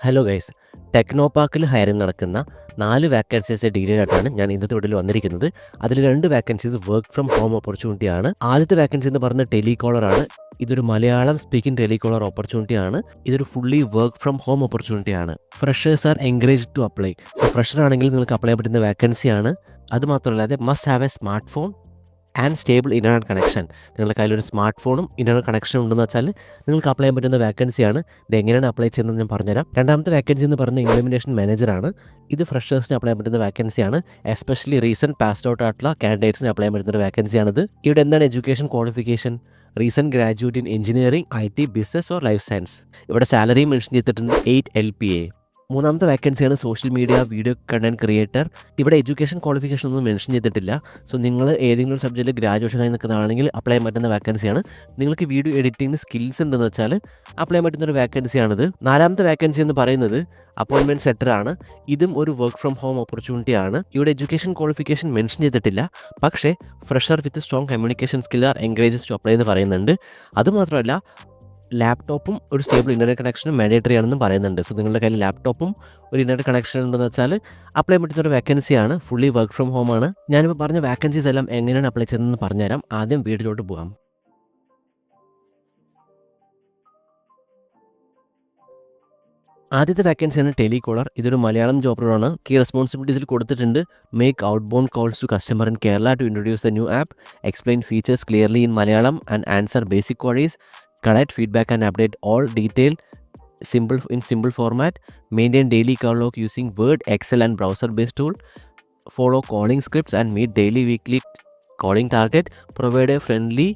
Hello guys, ടെക്നോപാർക്കിൽ hiring നടക്കുന്ന 4 vacancies detail ആയിട്ടാണ് ഞാൻ ഇന്നത്തെ വീഡിയോയിൽ വന്നിരിക്കുന്നത്. അതിൽ 2 വാക്കൻസീസ് വർക്ക് ഫ്രം ഹോം ഓപ്പർച്യൂണിറ്റിയാണ്. ആദ്യത്തെ വാക്കൻസി എന്ന് പറഞ്ഞ ടെലികോളറാണ്. ഇതൊരു മലയാളം സ്പീക്കിംഗ് ടെലികോളർ ഓപ്പർച്യൂണിറ്റിയാണ്. ഇതൊരു ഫുള്ളി വർക്ക് ഫ്രം ഹോം ഓപ്പർച്യൂണിറ്റിയാണ്. Freshers are encouraged to apply. So fresher ആണെങ്കിൽ നിങ്ങൾക്ക് അപ്ലൈ ചെയ്യാൻ പറ്റുന്ന വാക്കൻസിയാണ്. അതുമാത്രമല്ലാതെ must have a smart phone and stable internet connection. നിങ്ങളുടെ കയ്യിലൊരു സ്മാർട്ട് ഫോണും ഇൻ്റർനെറ്റ് കണക്ഷനും ഉണ്ടെന്ന് വെച്ചാൽ നിങ്ങൾക്ക് അപ്ലൈ ചെയ്യാൻ പറ്റുന്ന വാക്കൻസിയാണ്. ഇത് എങ്ങനെയാണ് അപ്ലൈ ചെയ്യുന്നത് ഞാൻ പറഞ്ഞുതരാം. രണ്ടാമത്തെ വാക്കൻസി എന്ന് പറഞ്ഞ ഇംപ്ലിമെൻറ്റേഷൻ മാനേജറാണ്. ഇത് ഫ്രഷേഴ്സിന് അപ്ലൈ ചെയ്യാൻ പറ്റുന്ന വാക്കൻസിയാണ്. എസ്പെഷ്യലി റീസെൻറ്റ് പാസ്ഡ് ഔട്ട് ആയിട്ടുള്ള കാൻഡിഡേറ്റ്സിന് അപ്ലൈ ചെയ്യാൻ പറ്റുന്ന വാക്കൻസിയാണിത്. ഇവിടെ എന്താണ് education qualification? Recent graduate in engineering, IT, business or life science. ഇവിടെ സാലറി മെൻഷൻ ചെയ്തിട്ടുണ്ട് 8 LPA. മൂന്നാമത്തെ വാക്കൻസിയാണ് social media video content creator. ഇവിടെ എഡ്യൂക്കേഷൻ ക്വാളിഫിക്കേഷൻ ഒന്നും മെൻഷൻ ചെയ്തിട്ടില്ല. സോ നിങ്ങൾ ഏതെങ്കിലും സബ്ജക്റ്റിൽ ഗ്രാജുവേഷൻ ആയി നിൽക്കുന്നതാണെങ്കിൽ അപ്ലൈ ചെയ്യാൻ പറ്റുന്ന വാക്കൻസിയാണ്. നിങ്ങൾക്ക് വീഡിയോ എഡിറ്റിംഗ് സ്കിൽസ് ഉണ്ടെന്ന് വെച്ചാൽ അപ്ലൈ ചെയ്യാൻ പറ്റുന്ന ഒരു വാക്കൻസിയാണിത്. നാലാമത്തെ വാക്കൻസി എന്ന് പറയുന്നത് അപ്പോയിൻമെൻറ്റ് സെറ്ററാണ്. ഇതും ഒരു വർക്ക് ഫ്രം ഹോം ഓപ്പർച്യൂണിറ്റിയാണ്. ഇവിടെ എഡ്യൂക്കേഷൻ ക്വാളിഫിക്കേഷൻ മെൻഷൻ ചെയ്തിട്ടില്ല. പക്ഷേ fresher with strong communication skill are encourages to apply എന്ന് പറയുന്നുണ്ട്. അതുമാത്രമല്ല ലാപ്ടോപ്പും ഒരു സ്റ്റേബിൾ ഇൻ്റർനെറ്റ് കണക്ഷനും മാൻഡേറ്ററി ആണെന്നും പറയുന്നുണ്ട്. സോ നിങ്ങളുടെ കയ്യിൽ ലാപ്ടോപ്പും ഒരു ഇൻ്റർനെറ്റ് കണക്ഷൻ ഉണ്ടെന്ന് വെച്ചാൽ അപ്ലൈ പറ്റുന്ന ഒരു വാക്കൻസിയാണ്. ഫുള്ളി വർക്ക് ഫ്രം ഹോം ആണ്. ഞാനിപ്പോൾ പറഞ്ഞ വാക്കൻസീസ് എല്ലാം എങ്ങനെയാണ് അപ്ലൈ ചെയ്യുന്നതെന്ന് പറഞ്ഞുതരാം. ആദ്യം വീഡിയോയിലോട്ട് പോകാം. ആദ്യത്തെ വാക്കൻസിയാണ് ടെലികോളർ. ഇതൊരു മലയാളം ജോബ് റോളാണ്. കീ റെസ്പോൺസിബിലിറ്റീസിൽ കൊടുത്തിട്ടുണ്ട്: make outbound calls to customer in Kerala to introduce the new app, explain features clearly in Malayalam and answer basic queries, collect feedback and update all detail simple format, maintain daily call log using Word, Excel and browser based tool, follow calling scripts and meet daily weekly calling target, provide a friendly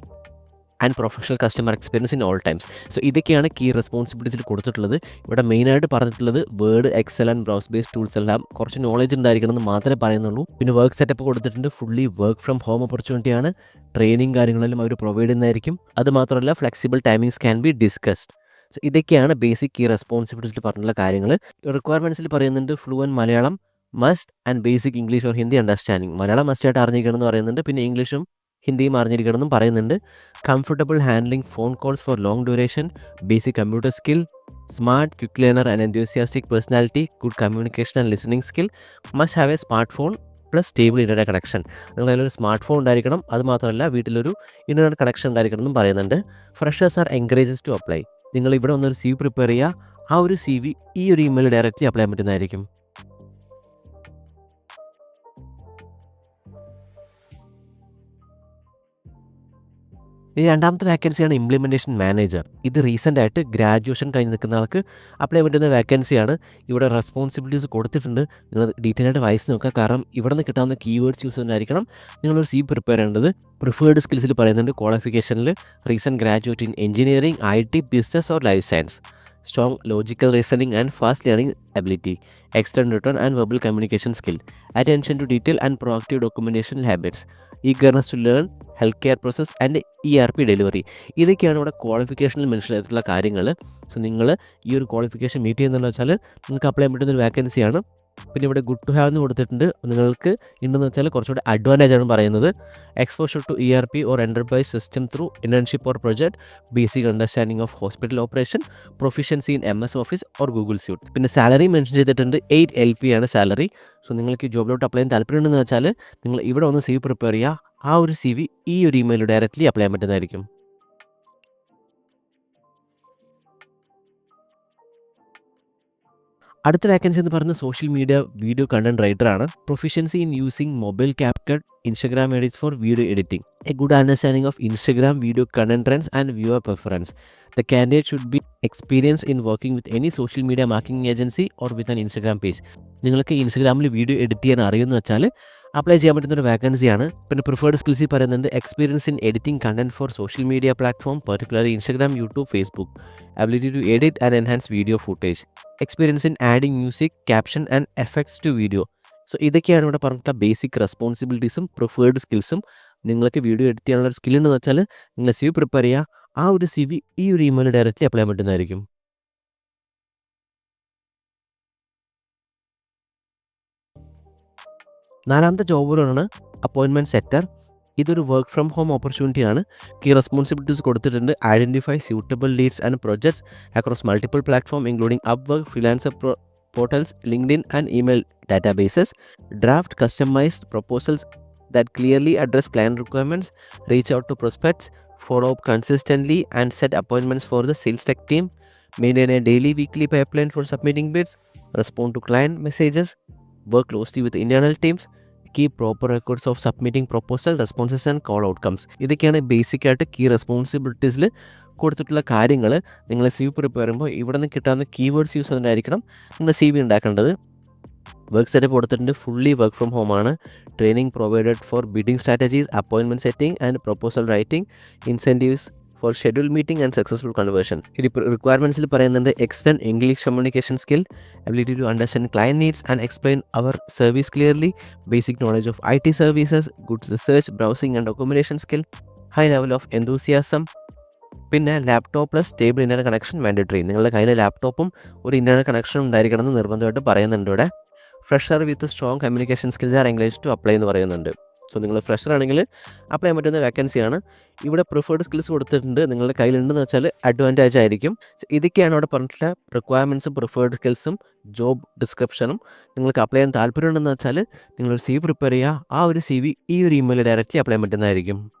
and professional customer experience in all times. So ഇതൊക്കെയാണ് key റെസ്പോൺസിബിലിറ്റീസിൽ കൊടുത്തിട്ടുള്ളത്. ഇവിടെ മെയിനായിട്ട് പറഞ്ഞിട്ടുള്ളത് Word, Excel and browse based tools എല്ലാം കുറച്ച് knowledge ഉണ്ടായിരിക്കണം എന്ന് മാത്രമേ പറയുന്നുള്ളൂ. പിന്നെ വർക്ക് സെറ്റപ്പ് കൊടുത്തിട്ടുണ്ട്. ഫുള്ളി വർക്ക് ഫ്രം ഹോം ഓപ്പർച്യൂണിറ്റിയാണ്. ട്രെയിനിങ് കാര്യങ്ങളെല്ലാം അവർ പ്രൊവൈഡ് ചെയ്യുന്നതായിരിക്കും. അതുമാത്രമല്ല flexible timings can be discussed. So ഇതൊക്കെയാണ് ബേസിക് കീ റെസ്പോൺസിബിലിറ്റിയിൽ പറഞ്ഞിട്ടുള്ള കാര്യങ്ങൾ. റിക്വയർമെൻറ്റ്സിൽ പറയുന്നുണ്ട് fluent Malayalam must and basic English or Hindi understanding. Malayalam മസ്റ്റായിട്ട് അറിഞ്ഞിരിക്കണം എന്ന് പറയുന്നുണ്ട്. പിന്നെ ഇംഗ്ലീഷും ഹിന്ദിയും അറിഞ്ഞിരിക്കണമെന്നും പറയുന്നുണ്ട്. Comfortable handling phone calls for long duration, basic computer skill, smart, quick learner and enthusiastic personality, good communication and listening skill, must have a smart phone plus stable internet connection. നിങ്ങളതിലൊരു സ്മാർട്ട് ഫോൺ ഉണ്ടായിരിക്കണം. അതുമാത്രമല്ല വീട്ടിലൊരു internet connection ഉണ്ടായിരിക്കണം എന്നും പറയുന്നുണ്ട്. Freshers are encourages to apply. നിങ്ങൾ ഇവിടെ വന്നൊരു CV പ്രിപ്പയർ ചെയ്യുക. ആ ഒരു CV ഈ ഒരു ഇമെയിൽ ഡയറക്റ്റ്ലി അപ്ലൈ ചെയ്യാൻ പറ്റുന്നതായിരിക്കും. ഈ രണ്ടാമത്തെ വാക്കൻസിയാണ് ഇംപ്ലിമെൻറ്റേഷൻ മാനേജർ. ഇത് റീസെൻ്റ് ആയിട്ട് ഗ്രാജുവേഷൻ കഴിഞ്ഞ് നിൽക്കുന്ന ആൾക്ക് അപ്ലൈ ചെയ്യാൻ പറ്റുന്ന വാക്കൻസിയാണ്. ഇവിടെ റെസ്പോൺസിബിലിറ്റീസ് കൊടുത്തിട്ടുണ്ട്. നിങ്ങൾ ഡീറ്റെയിൽ ആയിട്ട് വായിച്ച് നോക്കുക. കാരണം ഇവിടെ നിന്ന് കിട്ടാവുന്ന കീവേഡ്സ് യൂസ് ചെയ്തിട്ടായിരിക്കണം നിങ്ങളൊരു CV പ്രിപ്പയർ ചെയ്യേണ്ടത്. പ്രിഫേർഡ് സ്കിൽസിൽ പറയുന്നുണ്ട് ക്വാളിഫിക്കേഷനിൽ recent graduate in engineering, IT, business or life science, strong logical reasoning and fast learning ability, external return and verbal communication skill, attention to detail and proactive documentation habits, eagerness to learn, health care process and ERP delivery. ഇതൊക്കെയാണ് ഇവിടെ ക്വാളിഫിക്കേഷനിൽ mention ചെയ്തിട്ടുള്ള കാര്യങ്ങൾ. So നിങ്ങൾ ഈ ഒരു qualification meet ചെയ്യുന്നതെന്ന് വെച്ചാൽ നിങ്ങൾക്ക് അപ്ലൈ ചെയ്യാൻ പറ്റുന്ന ഒരു വാക്കൻസിയാണ്. പിന്നെ ഇവിടെ ഗുഡ് ടു ഹാവ് എന്ന് കൊടുത്തിട്ടുണ്ട്. നിങ്ങൾക്ക് ഉണ്ടെന്ന് വെച്ചാൽ കുറച്ചുകൂടി അഡ്വാൻറ്റേജ് ആണ് പറയുന്നത്. Exposure to ERP or enterprise system through internship or project, basic understanding of hospital operation, proficiency in MS office or Google suite. പിന്നെ സാലറി മെൻഷൻ ചെയ്തിട്ടുണ്ട് 8 LP ആണ് സാലറി. സോ നിങ്ങൾക്ക് ഈ ജോബിലോട്ട് അപ്ലൈ ചെയ്യാൻ താല്പര്യമുണ്ടെന്ന് വെച്ചാൽ നിങ്ങൾ ഇവിടെ ഒന്ന് CV പ്രിപ്പയർ ചെയ്യുക. ആ ഒരു CV ഈ ഒരു ഇമെയിൽ ഡയറക്റ്റ്ലി അപ്ലൈ ചെയ്യാൻ പറ്റുന്നതായിരിക്കും. അടുത്ത വാക്കൻസി എന്ന് പറയുന്നത് social media video content writer ആണ്. Proficiency in using mobile CapCut, Instagram edits for video editing, a good understanding of Instagram video content trends and viewer preference. The candidate should be experienced in working with any social media marketing agency or with an Instagram page. നിങ്ങൾക്ക് ഇൻസ്റ്റഗ്രാമിൽ video edit ചെയ്യാൻ അറിയുമെന്ന് വെച്ചാൽ apply ചെയ്യാൻ പറ്റുന്ന ഒരു വാക്കൻസിയാണ്. പിന്നെ preferred സ്കിൽസിൽ പറയുന്നത് experience in editing content for social media platform, particularly Instagram, YouTube, Facebook, ability to edit and enhance video footage, experience in adding music, caption and effects to video. So ഇതൊക്കെയാണ് ഇവിടെ പറഞ്ഞിട്ടുള്ള basic റെസ്പോൺസിബിലിറ്റീസും preferred സ്കിൽസും. നിങ്ങൾക്ക് video edit ചെയ്യാനുള്ള ഒരു skill ഉണ്ടെന്ന് വെച്ചാൽ നിങ്ങൾ CV പ്രിപ്പയർ ചെയ്യുക. ആ ഒരു CV ഈ ഒരു ഇമെയിൽ ഡയറക്റ്റ്ലി അപ്ലൈ ചെയ്യാൻ പറ്റുന്നതായിരിക്കും. നാലാമത്തെ ജോബ് റോളാണ് അപ്പോയിൻമെൻറ്റ് സെറ്റർ. ഇതൊരു വർക്ക് ഫ്രം ഹോം ഓപ്പർച്യൂണിറ്റിയാണ്. കീ റെസ്പോൺസിബിലിറ്റീസ് കൊടുത്തിട്ടുണ്ട്. Identify suitable leads and projects across multiple platform including Upwork, freelancer portals, LinkedIn and email databases. Draft customised proposals that clearly address client requirements, reach out to prospects, follow up consistently and set appointments for the sales tech team, maintain a daily weekly pipeline for submitting bids, respond to client messages, work closely with internal teams, keep proper records of submitting proposal responses and call outcomes. ഇതൊക്കെയാണ് basic ആയിട്ട് key റെസ്പോൺസിബിലിറ്റീസിൽ കൊടുത്തിട്ടുള്ള കാര്യങ്ങൾ. നിങ്ങൾ C V prepare ചെയ്യുമ്പോൾ ഇവിടെ നിന്ന് കിട്ടാവുന്ന keywords use ചെയ്തിട്ടായിരിക്കണം നിങ്ങൾ സി വി ഉണ്ടാക്കേണ്ടത്. വർക്ക് സെറ്റപ്പ് കൊടുത്തിട്ടുണ്ട്. ഫുള്ളി വർക്ക് ഫ്രം ഹോം ആണ്. Training provided for bidding strategies, appointment setting and proposal writing, incentives for schedule meeting and successful conversion. ഇത് റിക്വയർമെൻറ്റ്സിൽ പറയുന്നുണ്ട് extend English communication skill, ability to understand client needs and explain our service clearly, basic knowledge of IT services, good research, browsing and documentation skill, high level of enthusiasm. പിന്നെ laptop plus stable internet connection mandatory. നിങ്ങളുടെ കയ്യിൽ ലാപ്ടോപ്പും ഒരു internet കണക്ഷനും ഉണ്ടായിരിക്കണം എന്ന് നിർബന്ധമായിട്ട് പറയുന്നുണ്ട് ഇവിടെ. Fresher with strong communication skills are English to apply എന്ന് പറയുന്നുണ്ട്. സോ നിങ്ങൾ ഫ്രഷർ ആണെങ്കിൽ അപ്ലൈ ചെയ്യാൻ പറ്റുന്ന വേക്കൻസിയാണ്. ഇവിടെ പ്രിഫേർഡ് സ്കിൽസ് കൊടുത്തിട്ടുണ്ട്. നിങ്ങളുടെ കയ്യിലുണ്ടെന്ന് വെച്ചാൽ അഡ്വാൻറ്റേജ് ആയിരിക്കും. ഇതൊക്കെയാണ് അവിടെ പറഞ്ഞിട്ടുള്ള റിക്വയർമെൻറ്റ്സും പ്രിഫേർഡ് സ്കിൽസും ജോബ് ഡിസ്ക്രിപ്ഷനും. നിങ്ങൾക്ക് അപ്ലൈ ചെയ്യാൻ താല്പര്യമുണ്ടെന്ന് വെച്ചാൽ നിങ്ങളൊരു CV പ്രിപ്പയർ ചെയ്യുക. ആ ഒരു CV ഈ ഒരു ഇമെയിൽ ഡയറക്റ്റ്ലി അപ്ലൈ ചെയ്യാൻ പറ്റുന്നതായിരിക്കും.